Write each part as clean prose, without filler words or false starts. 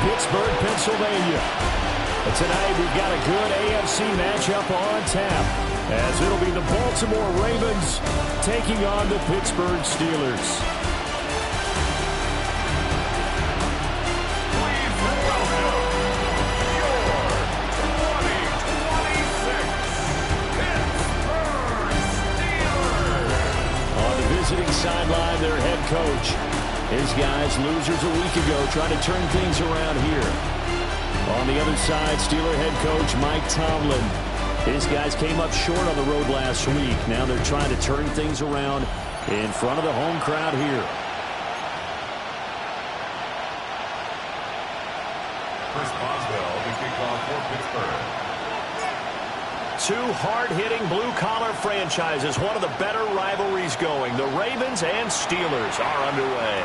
Pittsburgh, Pennsylvania. But tonight we've got a good AFC matchup on tap, as it'll be the Baltimore Ravens taking on the Pittsburgh Steelers. Visiting sideline, their head coach. His guys, losers a week ago, trying to turn things around here. On the other side, Steeler head coach Mike Tomlin. His guys came up short on the road last week. Now they're trying to turn things around in front of the home crowd here. Chris Boswell, the kickoff for Pittsburgh. Two hard-hitting blue-collar franchises, one of the better rivalries going. The Ravens and Steelers are underway.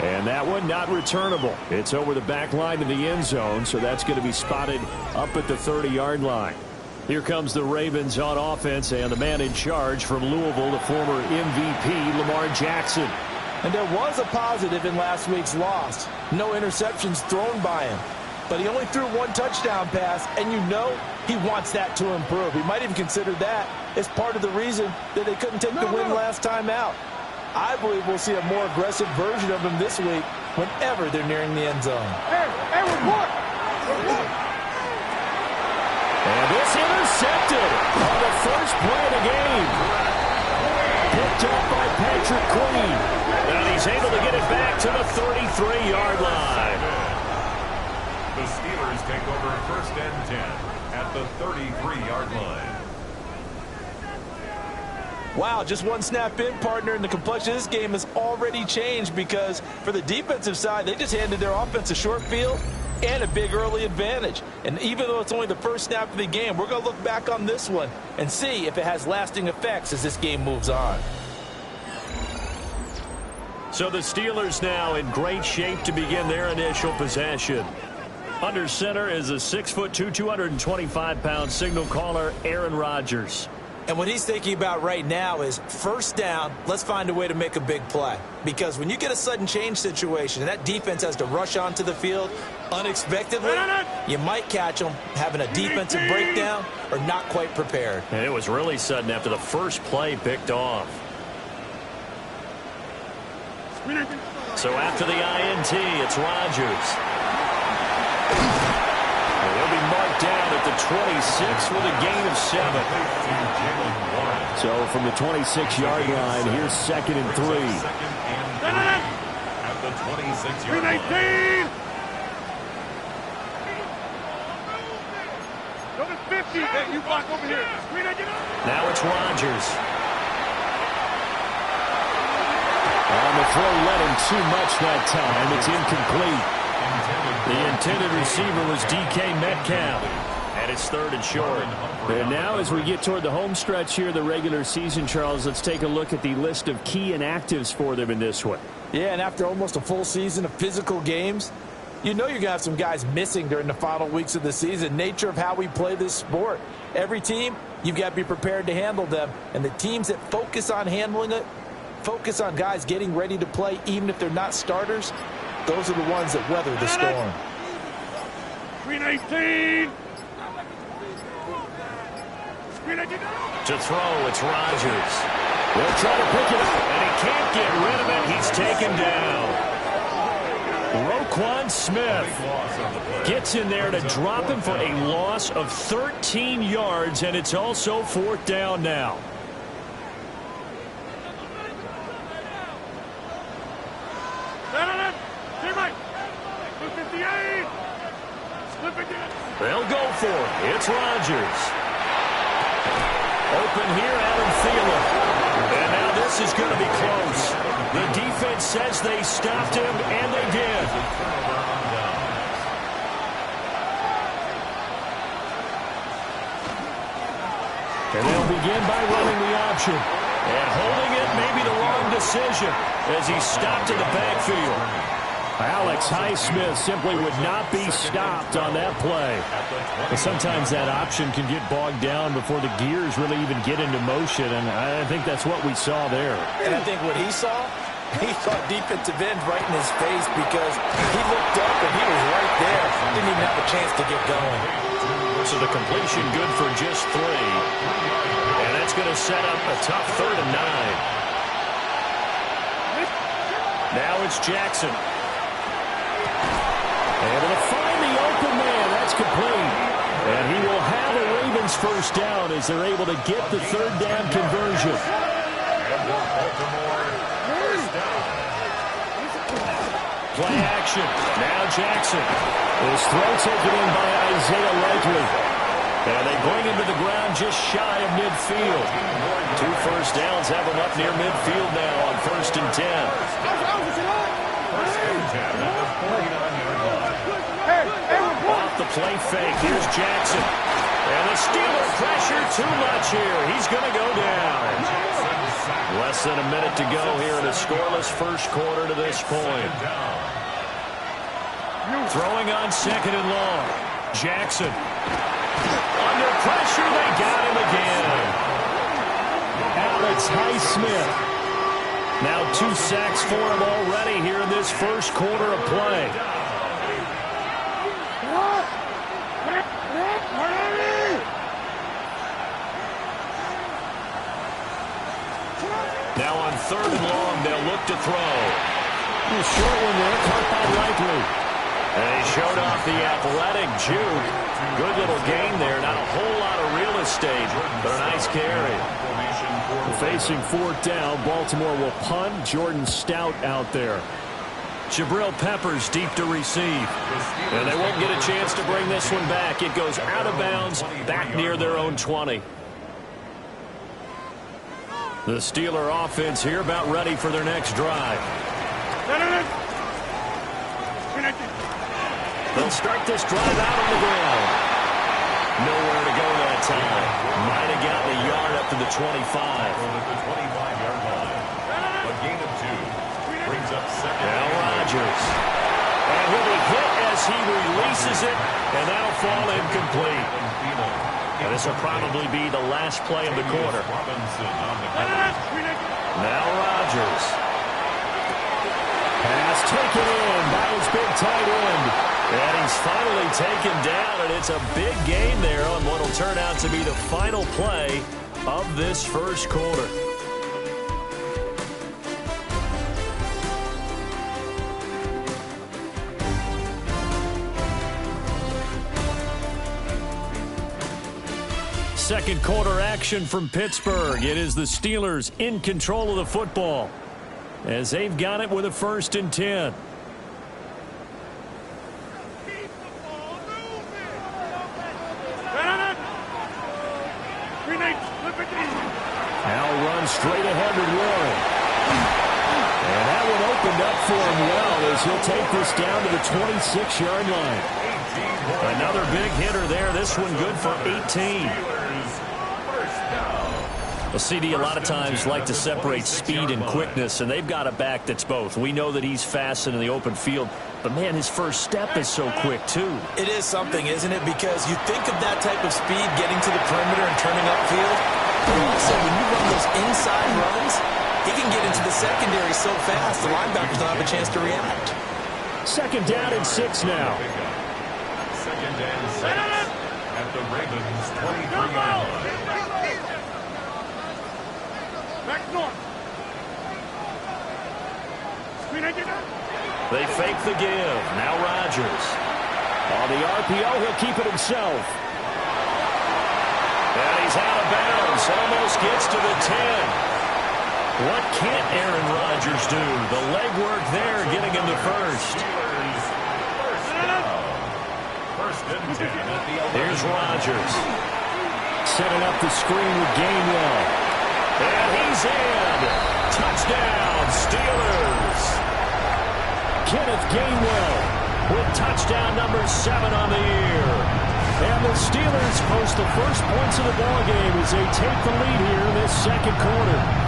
And that one not returnable. It's over the back line to the end zone, so that's going to be spotted up at the 30-yard line. Here comes the Ravens on offense, and the man in charge from Louisville, the former MVP, Lamar Jackson. And there was a positive in last week's loss. No interceptions thrown by him. But he only threw one touchdown pass, and you know he wants that to improve. He might even consider that as part of the reason that they couldn't take the win last time out. I believe we'll see a more aggressive version of him this week whenever they're nearing the end zone. And this intercepted on the first play of the game. Picked up by Patrick Queen. And he's able to get it back to the 33-yard line. The Steelers take over 1st and 10 at the 33-yard line. Wow, just one snap in, partner, and the complexion of this game has already changed because for the defensive side, they just handed their offense a short field and a big early advantage. And even though it's only the first snap of the game, we're going to look back on this one and see if it has lasting effects as this game moves on. So the Steelers now in great shape to begin their initial possession. Under center is a 6'2", 225-pound signal caller, Aaron Rodgers. And what he's thinking about right now is first down, let's find a way to make a big play. Because when you get a sudden change situation and that defense has to rush onto the field unexpectedly, you might catch them having a defensive breakdown or not quite prepared. And it was really sudden after the first play picked off. So after the INT, it's Rodgers. They'll be marked down at the 26 with a gain of 7. So from the 26-yard line, here's 2nd and 3. At the 26-yard line. Go to 50. Hey, you block over here. Now it's Rodgers. On the throw, led him too much that time. It's incomplete. The intended receiver was DK Metcalf. And it's 3rd and short. And now as we get toward the home stretch here, the regular season, Charles, let's take a look at the list of key inactives for them in this one. Yeah, and after almost a full season of physical games, you know you're going to have some guys missing during the final weeks of the season. Nature of how we play this sport. Every team, you've got to be prepared to handle them. And the teams that focus on handling it, focus on guys getting ready to play even if they're not starters, those are the ones that weather the storm. 319. To throw, it's Rodgers. They'll try to pick it up, and he can't get rid of it. He's taken down. Roquan Smith gets in there to drop him for a loss of 13 yards, and it's also 4th down now. They'll go for it. It's Rodgers. Open here, Adam Thielen. And now this is going to be close. The defense says they stopped him, and they did. And they'll begin by running the option. And holding it may be the wrong decision as he's stopped in the backfield. Alex Highsmith simply would not be stopped on that play. But sometimes that option can get bogged down before the gears really even get into motion, and I think that's what we saw there. And I think what he saw defensive end right in his face because he looked up and he was right chance to get going. So the completion good for just 3. And that's going to set up a tough 3rd and 9. Now it's Jackson. Able to find the open man. That's complete. And he will have a Ravens first down as they're able to get the 3rd down conversion. Play action. Now Jackson. His throw taken in by Isaiah Likely. And they bring him to the ground just shy of midfield. 2 first downs have him up near midfield now on 1st and 10. 1st and 10 at the 49-yard line. Off the play fake. Here's Jackson. And the Steelers pressure too much here. He's going to go down. Less than a minute to go here in a scoreless first quarter to this point. Throwing on 2nd and long. Jackson. Under pressure, they got him again. Alex Highsmith. Now 2 sacks for him already here in this first quarter of play. Now on 3rd and long, they'll look to throw. A short one there, caught by Likely. And he showed off the athletic juke. Good little gain there. Not a whole lot of real estate, but a nice carry. Facing 4th down, Baltimore will punt. Jordan Stout out there. Jabril Peppers deep to receive. And they won't get a chance to bring this one back. It goes out of bounds, back near their own 20. The Steeler offense here about ready for their next drive. They'll start this drive out on the ground. Nowhere to go that time. Might have gotten a yard up to the 25. At the 25-yard line. A gain of 2. Brings up 2nd. Now Rodgers. And he'll be hit as he releases it, and that'll fall incomplete. And this will probably be the last play of the quarter. Now Rodgers. Pass taken in by his big tight end. And he's finally taken down, and it's a big gain there on what will turn out to be the final play of this first quarter. Second quarter action from Pittsburgh. It is the Steelers in control of the football as they've got it with a 1st and 10. Now runs straight ahead with Warren. And that one opened up for him well as he'll take this down to the 26-yard line. Another big hitter there. This one good for 18. Well, CD, a lot of times like to separate speed and quickness, and they've got a back that's both. We know that he's fast in the open field, but, man, his first step is so quick, too. It is something, isn't it? Because you think of that type of speed getting to the perimeter and turning upfield, but also when you run those inside runs, he can get into the secondary so fast the linebackers don't have a chance to react. 2nd down and 6 now. 2nd and 6 at the Ravens' 23-yard line. Back north. They fake the give. Now Rodgers. On the RPO, he'll keep it himself. And he's out of bounds. Almost gets to the 10. What can't Aaron Rodgers do? The legwork there getting him to first. Here's Rodgers. Setting up the screen with Gainwell. And he's in. Touchdown, Steelers. Kenneth Gainwell with touchdown number 7 on the year. And the Steelers post the first points of the ballgame as they take the lead here in this second quarter.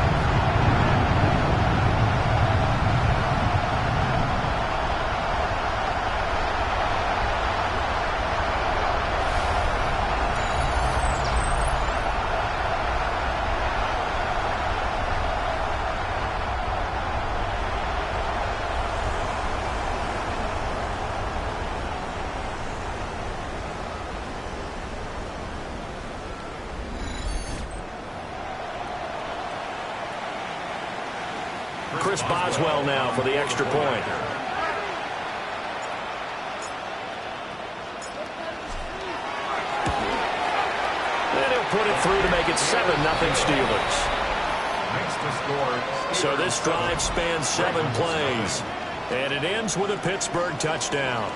Chris Boswell now for the extra point. And he'll put it through to make it 7-0 Steelers. So this drive spans 7 plays. And it ends with a Pittsburgh touchdown.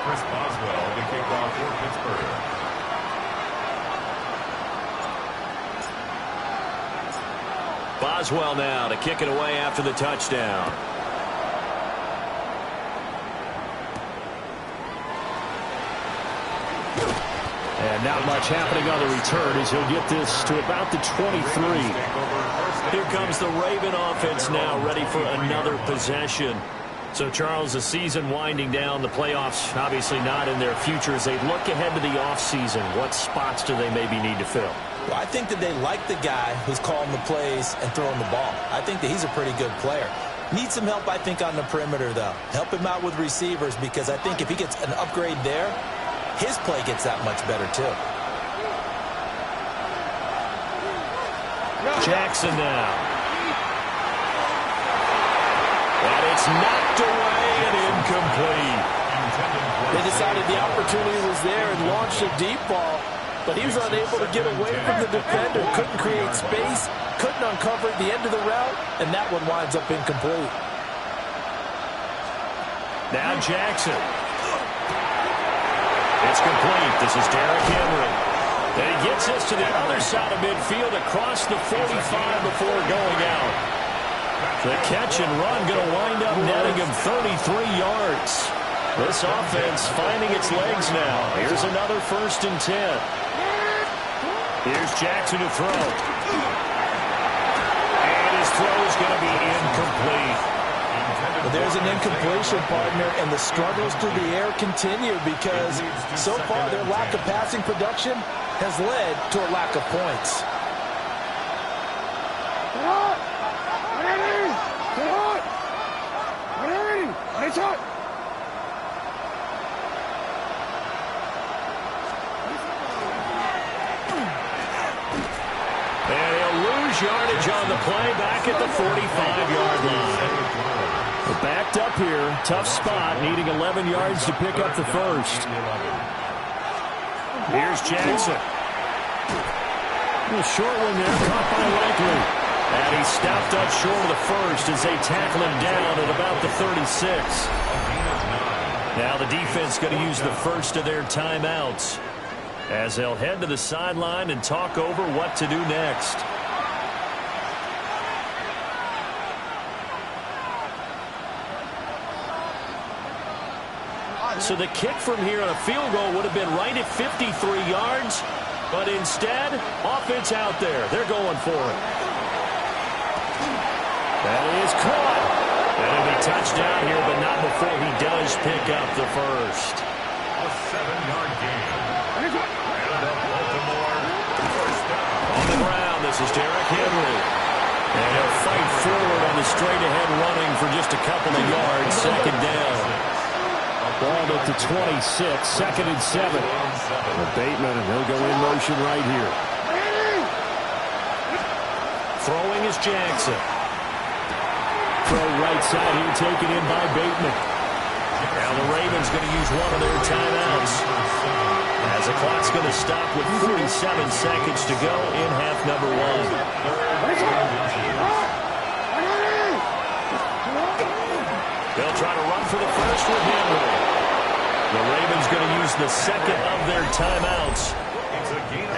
Chris Boswell to kick off for Pittsburgh. Boswell now to kick it away after the touchdown. And not much happening on the return as he'll get this to about the 23. Here comes the Raven offense now, ready for another possession. So, Charles, the season winding down, the playoffs obviously not in their future. As they look ahead to the offseason, what spots do they maybe need to fill? Well, I think that they like the guy who's calling the plays and throwing the ball. I think that he's a pretty good player. Needs some help, I think, on the perimeter, though. Help him out with receivers, because I think if he gets an upgrade there, his play gets that much better, too. Jackson now. And it's knocked away and incomplete. They decided the opportunity was there and launched a deep ball, but he was unable to get away from the defender. Couldn't create space, couldn't uncover the end of the route, and that one winds up incomplete. Now Jackson. It's complete. This is Derrick Henry. And he gets this to the other side of midfield across the 45 before going out. The catch and run going to wind up netting him 33 yards. This offense finding its legs now. Here's another 1st and 10. Here's Jackson to throw. And his throw is going to be incomplete. Well, there's an incompletion, partner, and the struggles through the air continue because so far their lack of passing production has led to a lack of points. And he'll lose yardage on the play back at the 45-yard line. We're backed up here. Tough spot, needing 11 yards to pick up the first. Here's Jackson. A short one there, caught by Likely. And he stopped up short of the first as they tackle him down at about the 36. Now the defense going to use the first of their timeouts as they'll head to the sideline and talk over what to do next. So the kick from here on a field goal would have been right at 53 yards, but instead, offense out there. They're going for it. That is caught. And it'll be touchdown here, but not before he does pick up the first. A 7-yard gain. And a Baltimore first down. On the ground, this is Derrick Henry. And he'll fight forward on the straight-ahead running for just a couple of yards. 2nd down. Ball at the 26, 2nd and 7. Bateman, and he'll go in motion right here. Throwing is Jackson. Throw right side here, taken in by Bateman. Now the Ravens going to use one of their timeouts as the clock's going to stop with 47 seconds to go in half number 1. They'll try to run for the first with Henry. The Ravens going to use the 2nd of their timeouts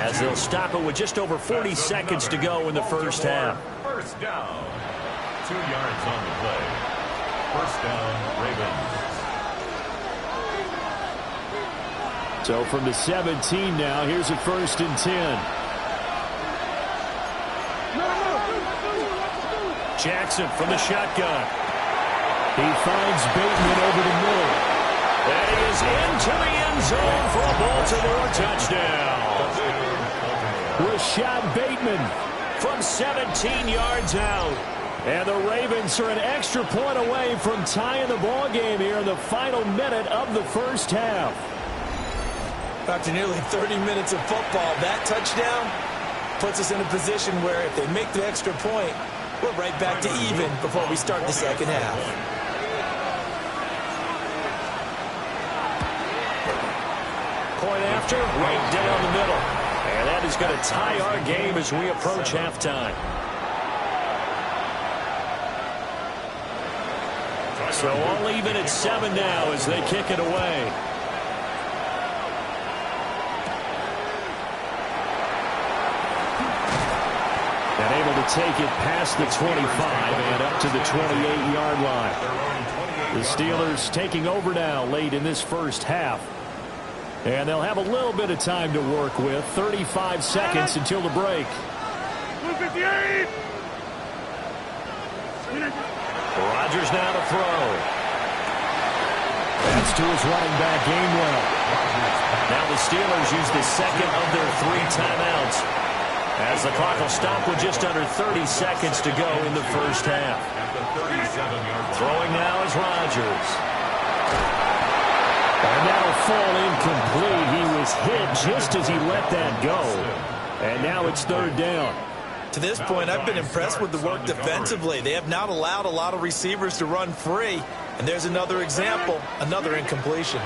as they'll stop it with just over 40 seconds to go in the first half. First down. 2 yards on the play. First down, Ravens. So from the 17 now, here's a 1st and 10. Jackson from the shotgun. He finds Bateman over the middle. And he is into the end zone for a Baltimore touchdown. Rashad Bateman from 17 yards out. And the Ravens are an extra point away from tying the ball game here in the final minute of the first half. After nearly 30 minutes of football, that touchdown puts us in a position where if they make the extra point, we're right back to even before we start the second half. Point after, right down the middle. And that is going to tie our game as we approach halftime. So all even at 7 now as they kick it away. And able to take it past the 25 and up to the 28-yard line. The Steelers taking over now late in this first half. And they'll have a little bit of time to work with. 35 seconds until the break. 58. Rodgers now to throw. That's to his running back, Gainwell. Now the Steelers use the second of their 3 timeouts, as the clock will stop with just under 30 seconds to go in the first half. Throwing now is Rodgers. And that'll fall incomplete. He was hit just as he let that go. And now it's 3rd down. To this point, I've been impressed with the work defensively. They have not allowed a lot of receivers to run free. And there's another example, another incompletion.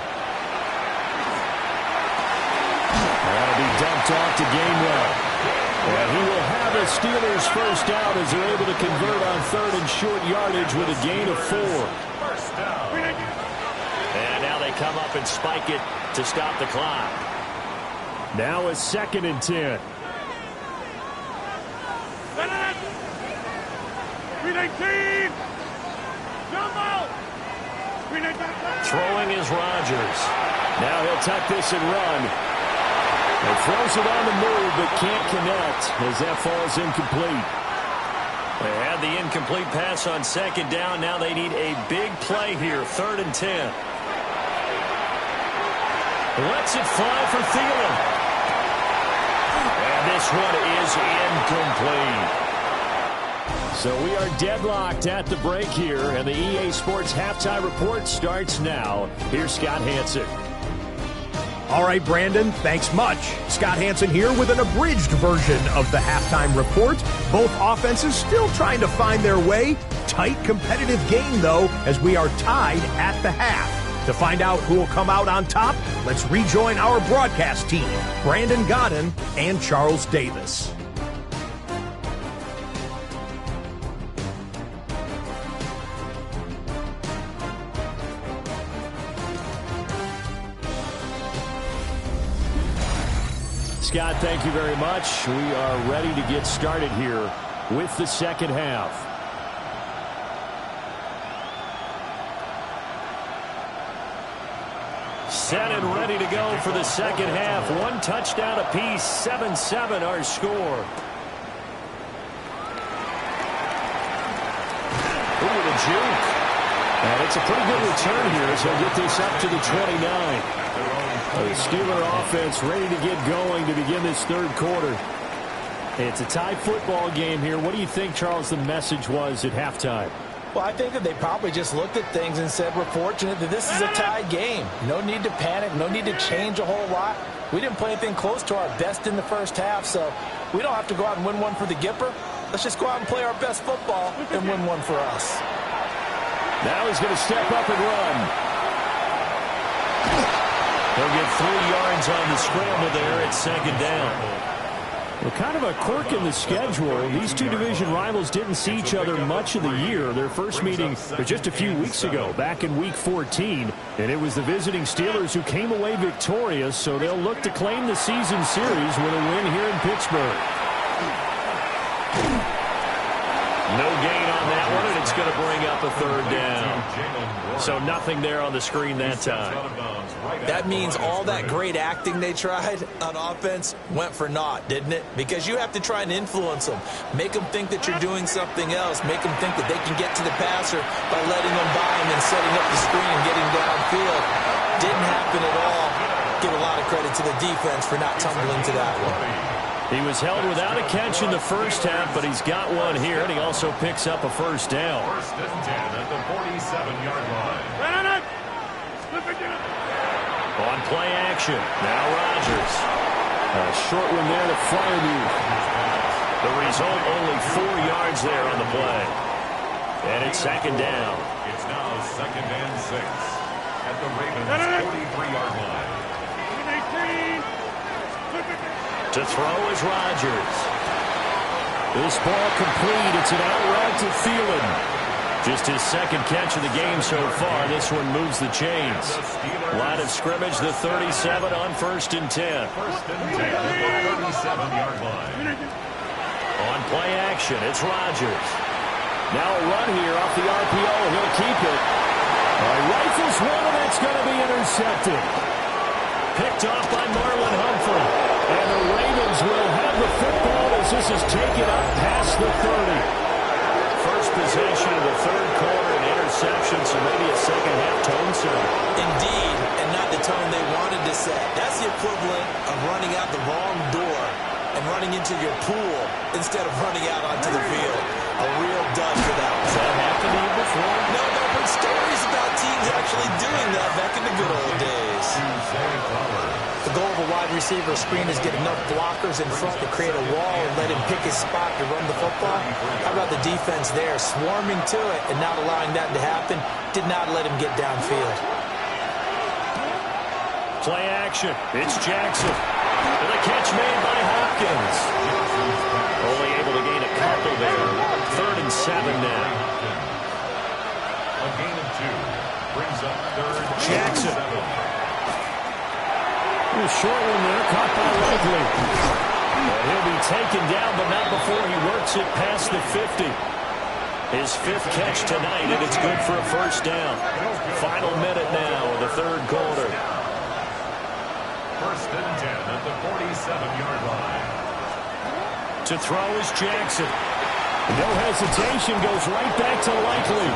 That'll be dumped off to Gainwell. And he will have a Steelers first down as they're able to convert on 3rd and short yardage with a gain of 4. And now they come up and spike it to stop the clock. Now a 2nd and 10. 319. Throwing is Rodgers. Now he'll tuck this and run. And throws it on the move, but can't connect as that falls incomplete. They had the incomplete pass on 2nd down. Now they need a big play here. 3rd and 10. Lets it fly for Thielen. And this one is incomplete. So we are deadlocked at the break here, and the EA Sports Halftime Report starts now. Here's Scott Hanson. All right, Brandon, thanks much. Scott Hanson here with an abridged version of the Halftime Report. Both offenses still trying to find their way. Tight, competitive game, though, as we are tied at the half. To find out who will come out on top, let's rejoin our broadcast team, Brandon Godden and Charles Davis. Scott, thank you very much. We are ready to get started here with the second half. Set and ready to go for the second half. 1 touchdown apiece. 7-7 our score. Ooh, the juke. And it's a pretty good return here, so he'll get this up to the 29. The Steeler offense ready to get going to begin this 3rd quarter. It's a tie football game here. What do you think, Charles, the message was at halftime? Well, I think that they probably just looked at things and said, we're fortunate that this is a tied game. No need to panic, no need to change a whole lot. We didn't play anything close to our best in the first half, so we don't have to go out and win one for the Gipper. Let's just go out and play our best football and win one for us. Now he's going to step up and run. He'll get 3 yards on the scramble there at 2nd down. Well, kind of a quirk in the schedule. These two division rivals didn't see each other much of the year. Their first meeting was just a few weeks ago, back in Week 14. And it was the visiting Steelers who came away victorious, so they'll look to claim the season series with a win here in Pittsburgh. No gain on that one, and it's going to bring up a 3rd down. So nothing there on the screen that time. That means all that great acting they tried on offense went for naught, didn't it? Because you have to try and influence them. Make them think that you're doing something else. Make them think that they can get to the passer by letting them by and then setting up the screen and getting downfield. Didn't happen at all. Give a lot of credit to the defense for not tumbling to that one. He was held without a catch in the first half, but he's got one here, and he also picks up a first down. 1st and 10 at the 47-yard line. On play action. Now Rodgers. A short one there to Freiermuth. The result, only 4 yards there on the play. And it's second down. It's now 2nd and 6 at the Ravens' 43-yard line. To throw is Rodgers. This ball complete. It's an out route to Thielen. Just his second catch of the game so far. This one moves the chains. Line of scrimmage, the 37 on 1st and 10. 1st and 10 at the 37-yard line. On play action, it's Rodgers. Now a run here off the RPO. He'll keep it. Rifles one, and it's going to be intercepted. Picked off by Marlon Humphrey. And the Ravens will have the football as this is taken up past the 30. First possession of the third quarter, an interception, so maybe a second-half tone setter. Indeed, and not the tone they wanted to set. That's the equivalent of running out the wrong door and running into your pool instead of running out onto the field. A real dud for that one. Has that happened to you before? No, I've heard stories about teams actually doing that back in the good old days. The goal of a wide receiver screen is get enough blockers in front to create a wall and let him pick his spot to run the football. How about the defense there, swarming to it and not allowing that to happen? Did not let him get downfield. Play action. It's Jackson. And the catch made by Hopkins. Only able to gain a couple there. 3rd and 7 now. A gain of 2 brings up 3rd Jackson. and 7. A short one there, caught by Likely. And he'll be taken down, but not before he works it past the 50. His 5th catch tonight, and it's good for a first down. Final minute now of the third quarter. 1st and 10 at the 47-yard line. To throw is Jackson. No hesitation, goes right back to Likely.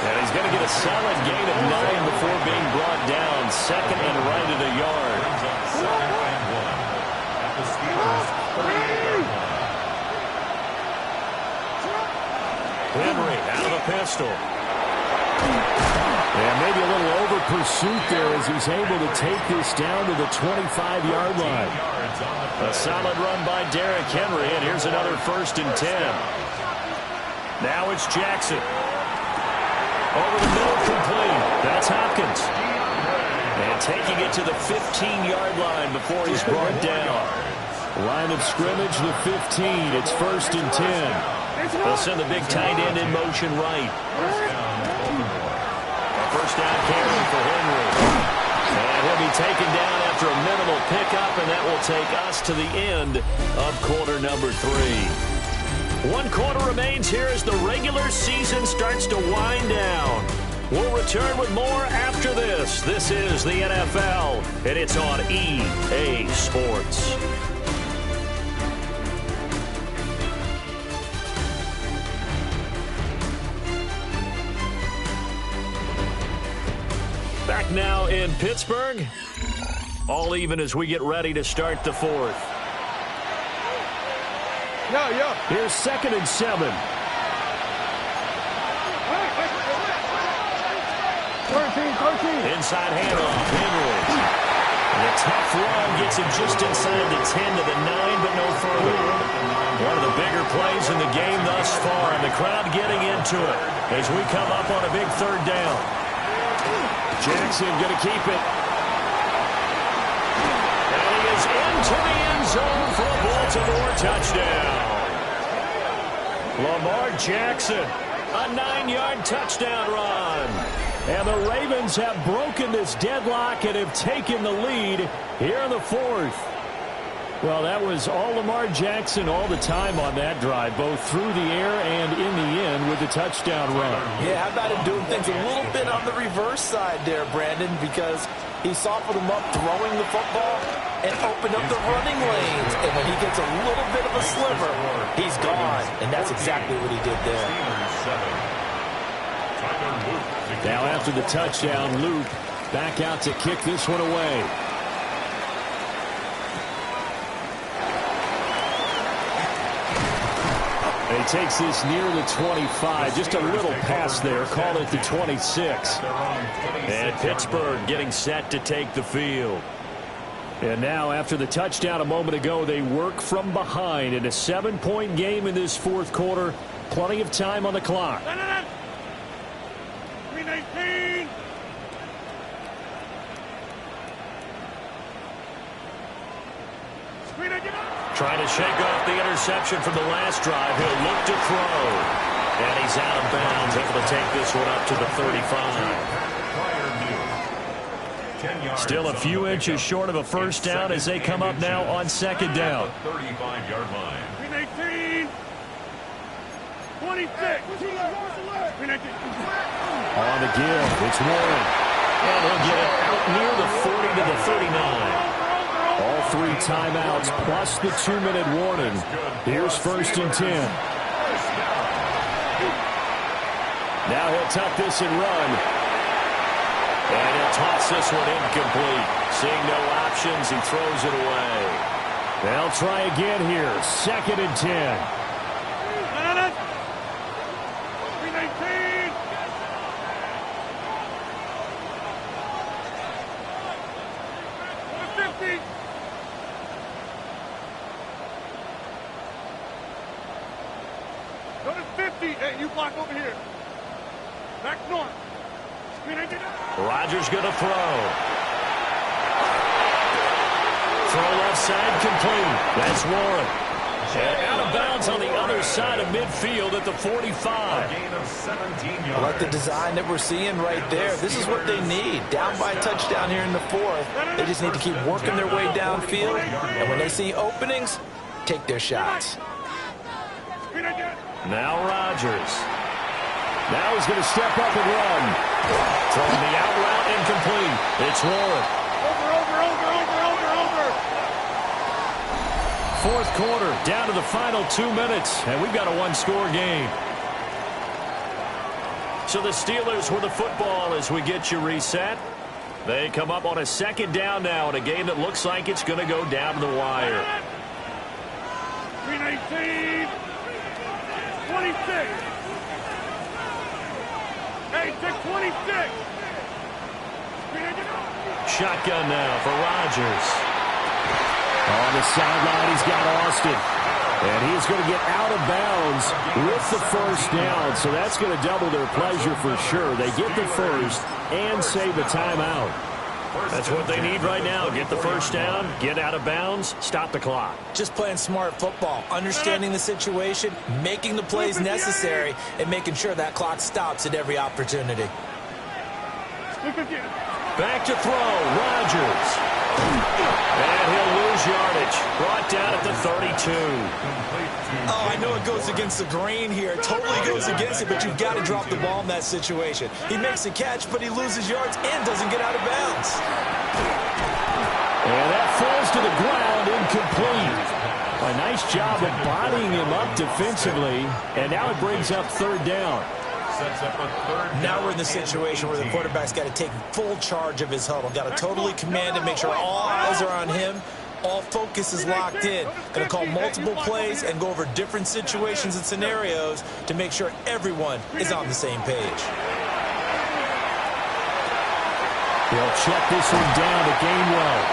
And he's going to get a solid gain of 9 before being brought down. 2nd and right at a yard. Brings up 2nd and 1 at the Steelers' 38-yard line. Henry out of the pistol. And maybe a little over pursuit there as he's able to take this down to the 25-yard line. A solid run by Derrick Henry, and here's another 1st and 10. Now it's Jackson. Over the middle, complete. That's Hopkins. And taking it to the 15-yard line before he's brought down. Line of scrimmage, the 15. It's 1st and 10. They'll send the big tight end in motion right. A first down carry for Henry. And he'll be taken down after a minimal pickup, and that will take us to the end of quarter number 3. 1 quarter remains here as the regular season starts to wind down. We'll return with more after this. This is the NFL, and it's on EA Sports. Back now in Pittsburgh. All even as we get ready to start the 4th. Here's 2nd and 7. Inside handoff, Henry. And a tough run gets him just inside the 10 to the 9, but no further. One of the bigger plays in the game thus far, and the crowd getting into it as we come up on a big 3rd down. Jackson going to keep it. And he is into the end zone for a Baltimore touchdown. Lamar Jackson, a 9-yard touchdown run. And the Ravens have broken this deadlock and have taken the lead here in the 4th. Well, that was all Lamar Jackson all the time on that drive, both through the air and in the end with the touchdown run. Yeah, how about him doing things a little bit on the reverse side there, Brandon, because he softened him up throwing the football and opened up the running lanes. And when he gets a little bit of a sliver, he's gone. And that's exactly what he did there. Now after the touchdown, Luke back out to kick this one away. He takes this near the 25. Just a little pass there. Call it the 26. And Pittsburgh getting set to take the field. And now, after the touchdown a moment ago, they work from behind in a 7-point game in this fourth quarter. Plenty of time on the clock. 319. Trying to shake off the interception from the last drive. He'll look to throw. And he's out of bounds, able to take this one up to the 35. Still a few inches short of a first down as they come up now on second down. 35-yard line. 319. 26. On the give, it's Warren. And he'll get it out near the 40 to the 39. All 3 timeouts plus the 2-minute warning. Here's 1st and 10. Now he'll tuck this and run. And he'll toss this one incomplete. Seeing no options, he throws it away. They'll try again here. 2nd and 10. 319. Go to 50. Hey, you block over here. Back north. Rodgers going to throw. Throw left side complete. That's Warren. And out of bounds on the other side of midfield at the 45. A gain of 17 yards. I like the design that we're seeing right there. This is what they need. Down by a touchdown here in the 4th. They just need to keep working their way downfield. And when they see openings, take their shots. Now Rodgers. Now he's going to step up and run. Throwing the out route incomplete. It's Warren. Over. Fourth quarter, down to the final 2 minutes, and we've got a 1-score game. So the Steelers with the football as we get you reset. They come up on a 2nd down now in a game that looks like it's going to go down to the wire. 319. 26. Hey, take 26. Shotgun now for Rodgers. On the sideline, he's got Austin. And he's going to get out of bounds with the first down. So that's going to double their pleasure for sure. They get the first and save a timeout. That's what they need right now. Get the first down, get out of bounds, stop the clock. Just playing smart football, understanding the situation, making the plays necessary, and making sure that clock stops at every opportunity. Back to throw, Rodgers. And he'll lose yardage. Brought down at the 32. Oh, I know it goes against the grain here. It totally goes against it, but you've got to drop the ball in that situation. He makes a catch, but he loses yards and doesn't get out of bounds. And that falls to the ground, incomplete. A nice job of bodying him up defensively, and now it brings up 3rd down. Sets up a 3rd down. Now we're in the situation where the quarterback's got to take full charge of his huddle. Got to totally command it, make sure all eyes are on him. All focus is locked in. Going to call multiple plays and go over different situations and scenarios to make sure everyone is on the same page. They'll check this one down to Gainwell.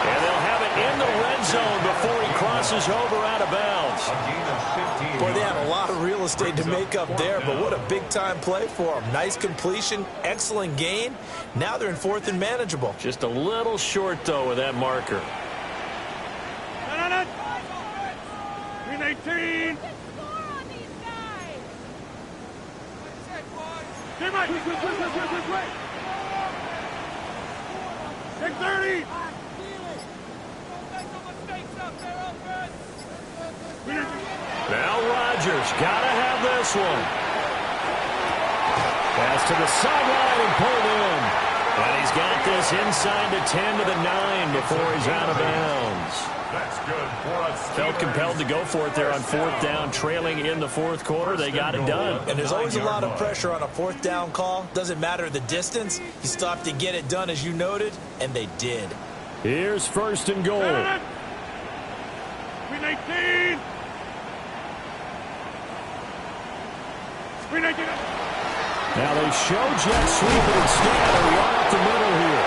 And they'll have it in the red zone before he crosses over out of bounds. A gain of 15 Boy, they yards. had a lot of real estate to make up there, but what a big-time play for them. Nice completion, excellent gain. Now they're in 4th and manageable. Just a little short, though, with that marker. 319. Take 30. Now Rodgers got to have this one. Pass to the sideline and pulled in. And he's got this inside the 10 to the 9 before he's out of bounds. That's good for us. Felt compelled to go for it there on 4th down, trailing in the 4th quarter. They got it done. And there's always a lot of pressure on a 4th down call. Doesn't matter the distance. You still have to get it done, as you noted, and they did. Here's 1st and goal. 319. Now they show jet sweep it instead, and we are up the middle here.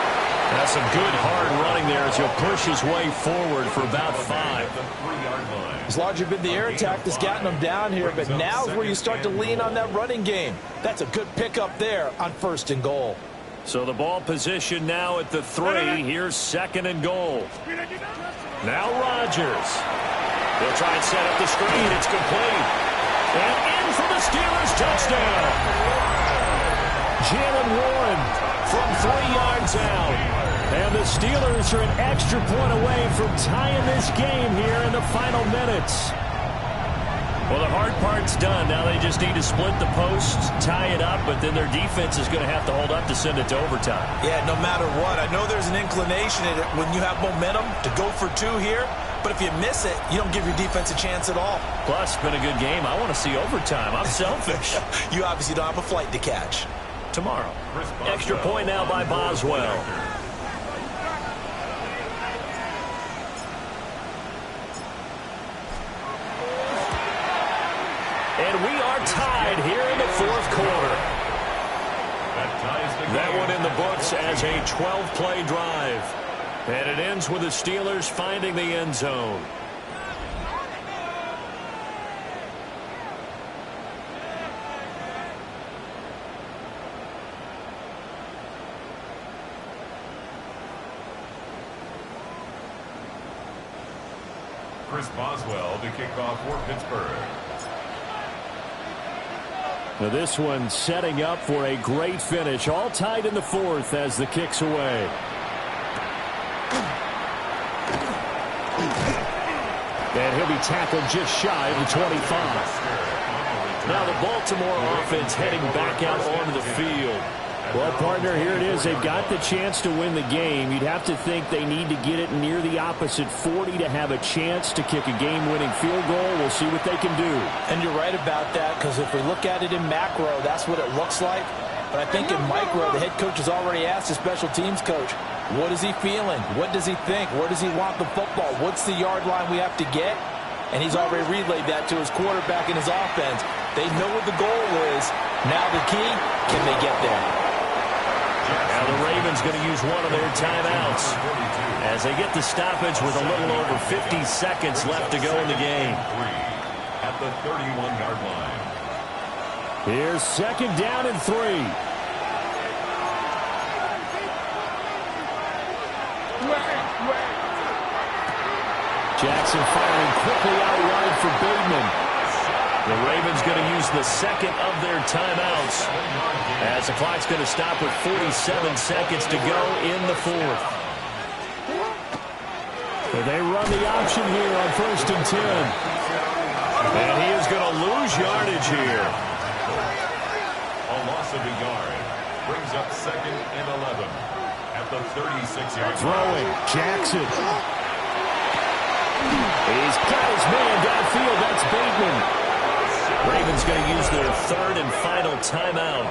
That's some good hard running there as he'll push his way forward for about 5. It's largely been the air attack that's gotten them down here, but now's where you start to lean on that running game. That's a good pickup there on 1st and goal. So the ball position now at the 3. Here's 2nd and goal. Now Rodgers. They'll try and set up the screen. It's complete. And in for the Steelers touchdown. Jalen Warren from 3 yards out. And the Steelers are an extra point away from tying this game here in the final minutes. Well, the hard part's done. Now they just need to split the posts, tie it up, but then their defense is going to have to hold up to send it to overtime. Yeah, no matter what. I know there's an inclination in it when you have momentum to go for 2 here, but if you miss it, you don't give your defense a chance at all. Plus, it's been a good game. I want to see overtime. I'm selfish. You obviously don't have a flight to catch. Tomorrow. Extra point now by Boswell. And we are tied here in the 4th quarter. That one in the books as a 12-play drive. And it ends with the Steelers finding the end zone. Chris Boswell to kick off for Pittsburgh. Now this one setting up for a great finish. All tied in the 4th as the kick's away. And he'll be tackled just shy of the 25. Now the Baltimore offense heading back out onto the field. Well, partner, here it is. They've got the chance to win the game. You'd have to think they need to get it near the opposite 40 to have a chance to kick a game-winning field goal. We'll see what they can do. And you're right about that, because if we look at it in macro, that's what it looks like. But I think in micro, the head coach has already asked the special teams coach, what is he feeling? What does he think? Where does he want the football? What's the yard line we have to get? And he's already relayed that to his quarterback and his offense. They know what the goal is. Now the key, can they get there? Now the Ravens going to use one of their timeouts as they get the stoppage with a little over 50 seconds left to go in the game. At the 31-yard line. Here's 2nd down and 3. Jackson firing quickly out wide for Bateman. The Ravens going to use the 2nd of their timeouts as the clock's going to stop with 47 seconds to go in the 4th. So they run the option here on 1st and 10. And he is going to lose yardage here. A loss of a yard brings up 2nd and 11 at the 36-yard line. Throwing, Jackson. He's got his man downfield. That's Bateman. Ravens going to use their 3rd and final timeout.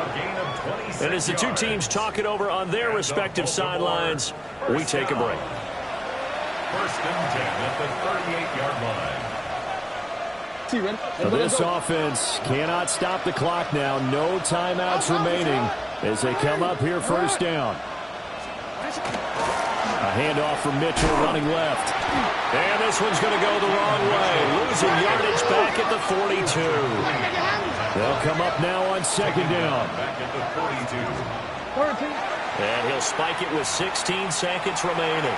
And as the two teams talk it over on their respective sidelines, we take a break. 1st and 10 at the 38-yard line. So this offense cannot stop the clock now. No timeouts remaining as they come up here 1st down. A handoff from Mitchell running left. And this one's going to go the wrong way. Losing yardage back at the 42. They'll come up now on 2nd down. Back at the 42. And he'll spike it with 16 seconds remaining.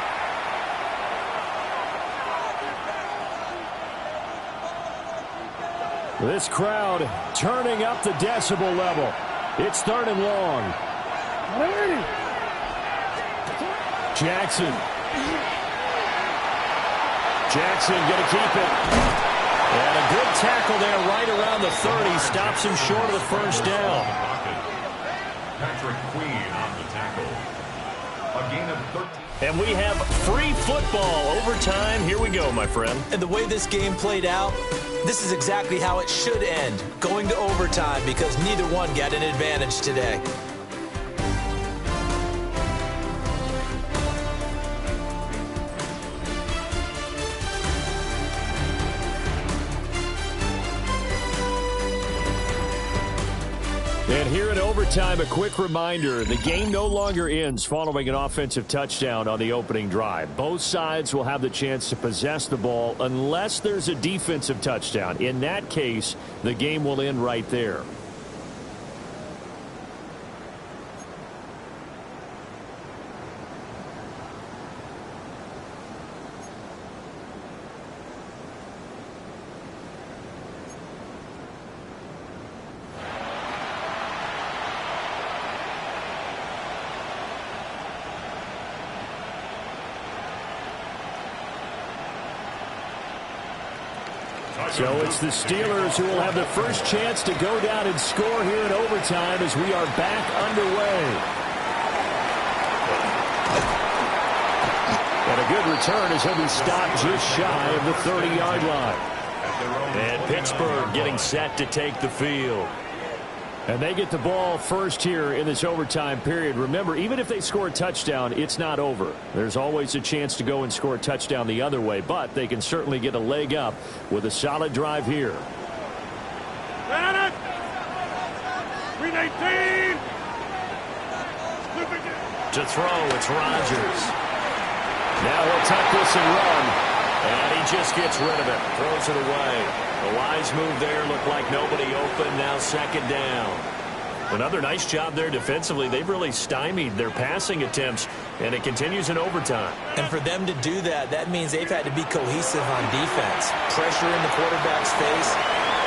This crowd turning up the decibel level. It's 3rd and long. Jackson. Jackson going to keep it. And a good tackle there right around the 30. Stops him short of the 1st down. Patrick Queen on the tackle. A gain of 13. And we have free football overtime. Here we go, my friend. And the way this game played out, this is exactly how it should end, going to overtime, because neither one got an advantage today. And here in overtime, a quick reminder, the game no longer ends following an offensive touchdown on the opening drive. Both sides will have the chance to possess the ball unless there's a defensive touchdown. In that case, the game will end right there. So it's the Steelers who will have the first chance to go down and score here in overtime as we are back underway. And a good return as he'll be stopped just shy of the 30-yard line. And Pittsburgh getting set to take the field. And they get the ball first here in this overtime period. Remember, even if they score a touchdown, it's not over. There's always a chance to go and score a touchdown the other way, but they can certainly get a leg up with a solid drive here. 319. To throw, it's Rodgers. Now he'll tuck this and run. And he just gets rid of it. Throws it away. The wise move there. Looked like nobody open. Now second down. Another nice job there defensively. They've really stymied their passing attempts, and it continues in overtime. And for them to do that, that means they've had to be cohesive on defense. Pressure in the quarterback's face.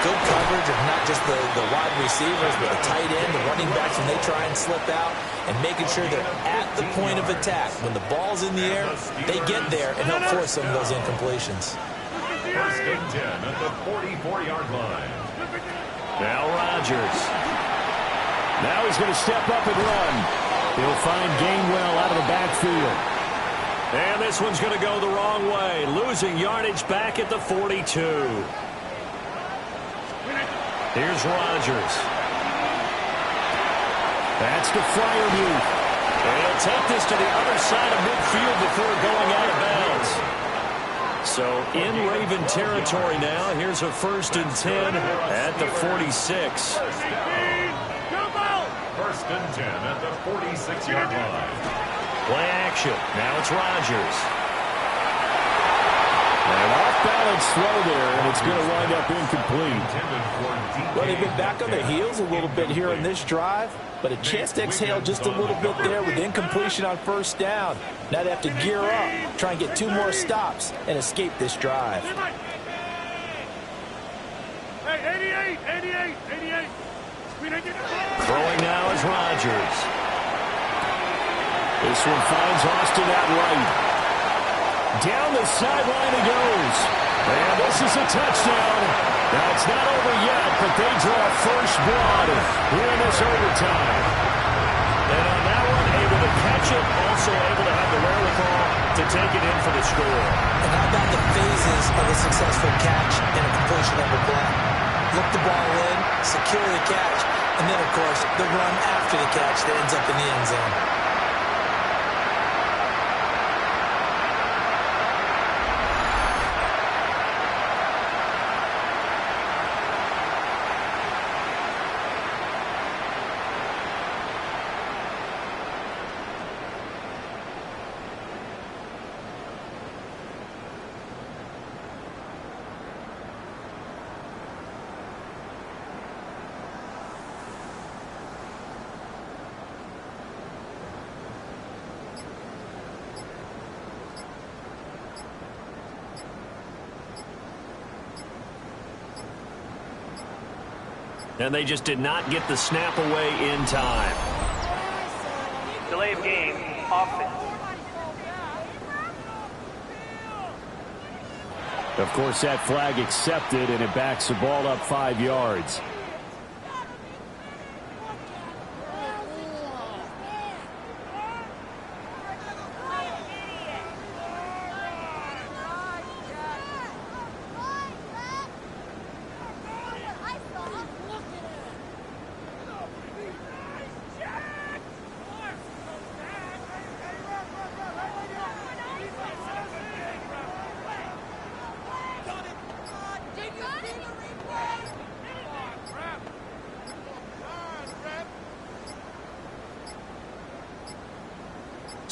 Good coverage of not just the wide receivers, but the tight end, the running backs when they try and slip out, and making sure they're at the point of attack. When the ball's in the air, they get there and help force some of those incompletions. First and 10 at the 44-yard line. Now Rodgers. Now he's going to step up and run. He'll find Gainwell out of the backfield. And this one's going to go the wrong way. Losing yardage back at the 42. Here's Rodgers. That's to Freiermuth. And he'll take this to the other side of midfield before going out of bounds. So in Raven territory now. Here's a first and 10 at the 46. First and 10 at the 46-yard line. Play action. Now it's Rodgers. An off-balance throw there, and it's going to wind up incomplete. Well, they've been back on their heels a little bit here in this drive, but a chance to exhale just a little bit there with incompletion on first down. Now they have to gear up, try and get 2 more stops, and escape this drive. Hey, 88. Throwing now is Rodgers. This one finds Austin out right. Down the sideline he goes. And this is a touchdown. Now it's not over yet, but they draw first blood here in this overtime. And on that one, able to catch it, also able to have the wherewithal to take it in for the score. And how about the phases of a successful catch and a completion of a play? Look the ball in, secure the catch, and then, of course, the run after the catch that ends up in the end zone. And they just did not get the snap away in time. Delay of game, offense. Of course, that flag accepted, and it backs the ball up 5 yards.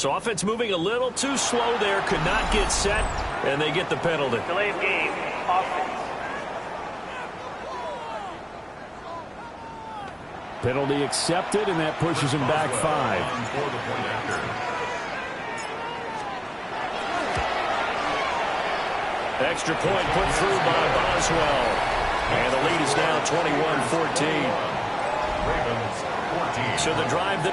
So offense moving a little too slow there, could not get set, and they get the penalty. Delay of game, offense. Penalty accepted, and that pushes him back 5. For the point after. Extra point put through by Boswell. And the lead is now 21-14. Ravens 14. So the drive that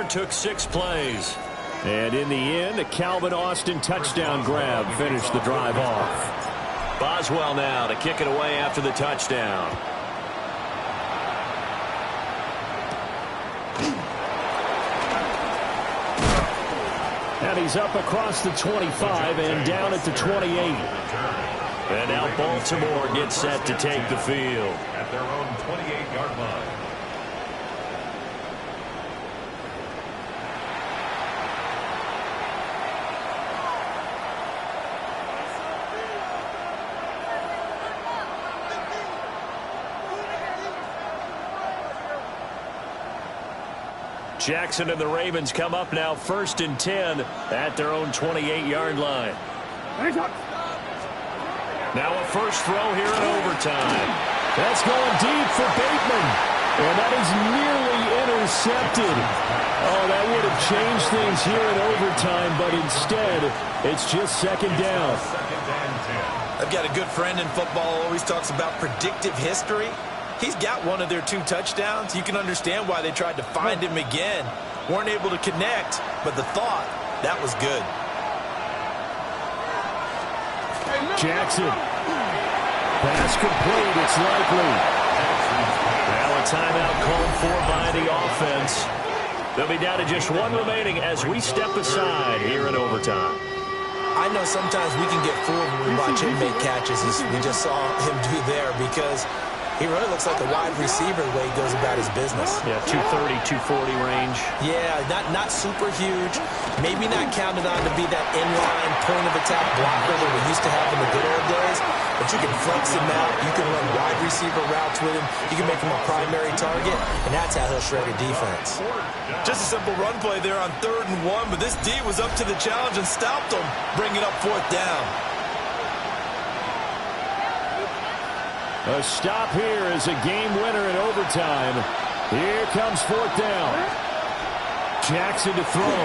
Took 6 plays. And in the end, a Calvin Austin touchdown grab finished the drive off. Boswell now to kick it away after the touchdown. And he's up across the 25 and down at the 28. And now Baltimore gets set to take the field. At their own 28-yard line. Jackson and the Ravens come up now 1st and 10 at their own 28-yard line. Now a first throw here in overtime. That's going deep for Bateman. And that is nearly intercepted. Oh, that would have changed things here in overtime, but instead, it's just 2nd down. I've got a good friend in football, always talks about predictive history. He's got one of their 2 touchdowns. You can understand why they tried to find him again. Weren't able to connect, but the thought, that was good. Jackson. Pass complete, it's likely. Now a timeout called for by the offense. They'll be down to just 1 remaining as we step aside here in overtime. I know sometimes we can get fooled when we watch him make catches, as we just saw him do there, because he really looks like a wide receiver the way he goes about his business. Yeah, 230, 240 range. Yeah, not super huge. Maybe not counted on to be that inline point-of-attack blocker that we used to have in the good old days. But you can flex him out. You can run wide receiver routes with him. You can make him a primary target, and that's how he'll shred a defense. Just a simple run play there on 3rd and 1, but this D was up to the challenge and stopped him, bringing up 4th down. A stop here is a game winner in overtime. Here comes 4th down. Jackson to throw.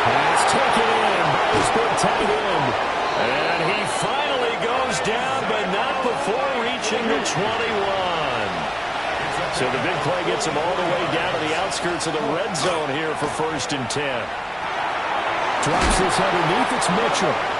Pass taken in by his big tight end. And he finally goes down, but not before reaching the 21. So the big play gets him all the way down to the outskirts of the red zone here for 1st and 10. Drops this underneath. It's Mitchell.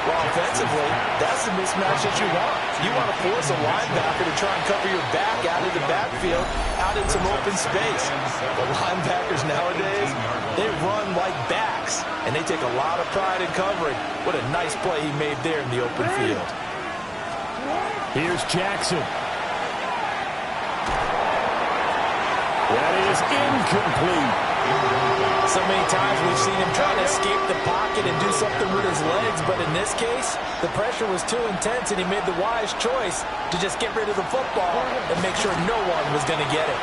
Well, offensively, that's the mismatch that you want. You want to force a linebacker to try and cover your back out of the backfield, out in some open space. The linebackers nowadays, they run like backs, and they take a lot of pride in covering. What a nice play he made there in the open field. Here's Jackson. That is incomplete. So many times we've seen him try to escape the pocket and do something with his legs, but in this case, the pressure was too intense, and he made the wise choice to just get rid of the football and make sure no one was going to get it.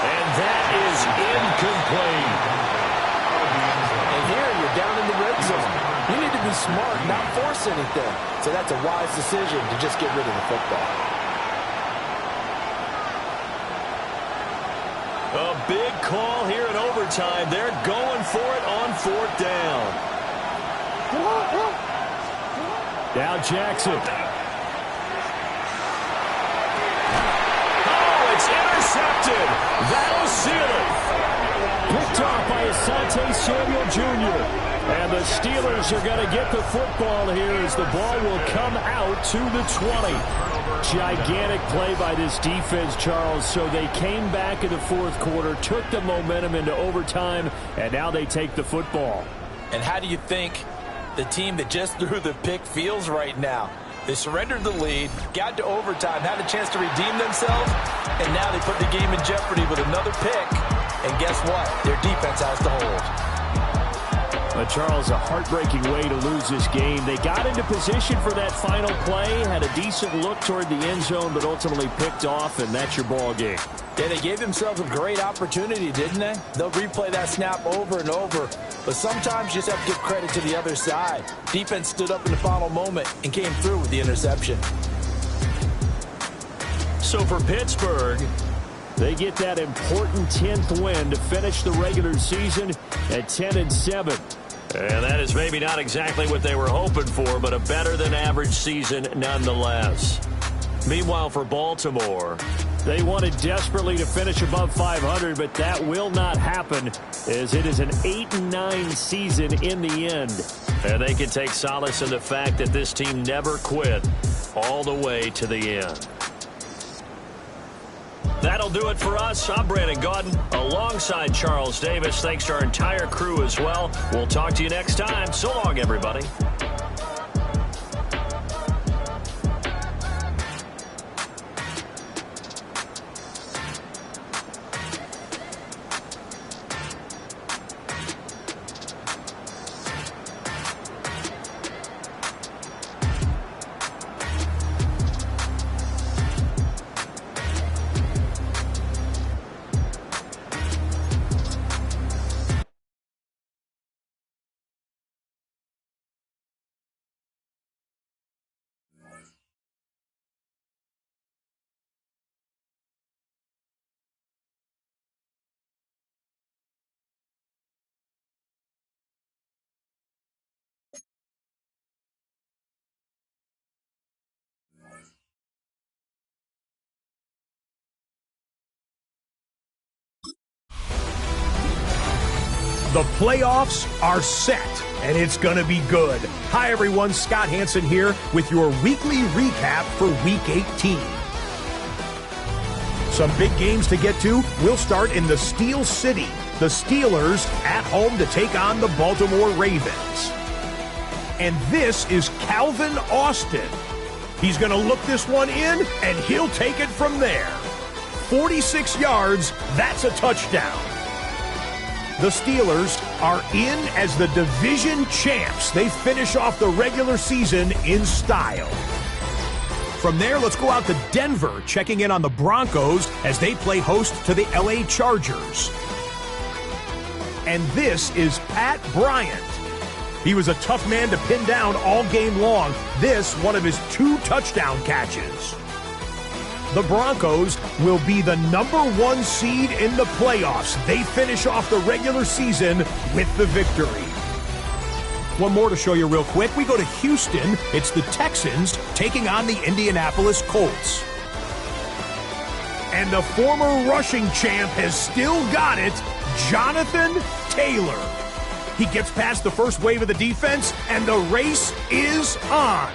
And that is incomplete. And here you're down in the red zone. You need to be smart, not force anything. So that's a wise decision to just get rid of the football. A big call here in overtime. They're going for it on 4th down. Now Jackson. Oh, it's intercepted. That'll seal it. Picked off by Asante Samuel Jr. And the Steelers are going to get the football here as the ball will come out to the 20. Gigantic play by this defense, Charles. So they came back in the 4th quarter, took the momentum into overtime, and now they take the football. And how do you think the team that just threw the pick feels right now? They surrendered the lead, got to overtime, had a chance to redeem themselves, and now they put the game in jeopardy with another pick. And guess what? Their defense has to hold. Charles, a heartbreaking way to lose this game. They got into position for that final play, had a decent look toward the end zone, but ultimately picked off, and that's your ball game. Yeah, they gave themselves a great opportunity, didn't they? They'll replay that snap over and over, but sometimes you just have to give credit to the other side. Defense stood up in the final moment and came through with the interception. So for Pittsburgh, they get that important 10th win to finish the regular season at 10-7. And that is maybe not exactly what they were hoping for, but a better than average season nonetheless. Meanwhile, for Baltimore, They wanted desperately to finish above 500, but that will not happen as it is an 8-9 season in the end. And they can take solace in the fact that this team never quit all the way to the end. That'll do it for us. I'm Brandon Gaudin alongside Charles Davis. Thanks to our entire crew as well. We'll talk to you next time. So long, everybody. The playoffs are set, and it's going to be good. Hi, everyone. Scott Hanson here with your weekly recap for Week 18. Some big games to get to. We'll start in the Steel City. The Steelers at home to take on the Baltimore Ravens. And this is Calvin Austin. He's going to look this one in, and he'll take it from there. 46 yards, that's a touchdown. The Steelers are in as the division champs. They finish off the regular season in style. From there, let's go out to Denver, checking in on the Broncos as they play host to the LA Chargers. And this is Pat Bryant. He was a tough man to pin down all game long. This, one of his 2 touchdown catches. The Broncos will be the #1 seed in the playoffs. They finish off the regular season with the victory. One more to show you real quick. We go to Houston. It's the Texans taking on the Indianapolis Colts. And the former rushing champ has still got it, Jonathan Taylor. He gets past the first wave of the defense, and the race is on.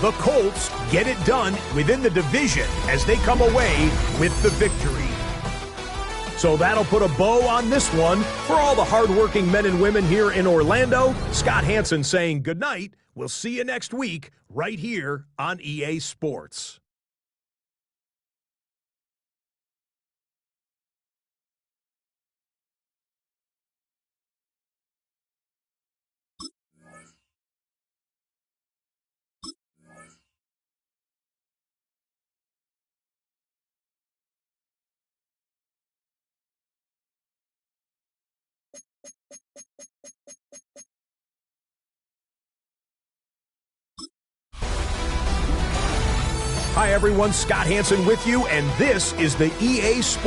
The Colts get it done within the division as they come away with the victory. So that'll put a bow on this one. For all the hardworking men and women here in Orlando, Scott Hanson saying goodnight. We'll see you next week right here on EA Sports. Hi, everyone. Scott Hanson with you, and this is the EA Sports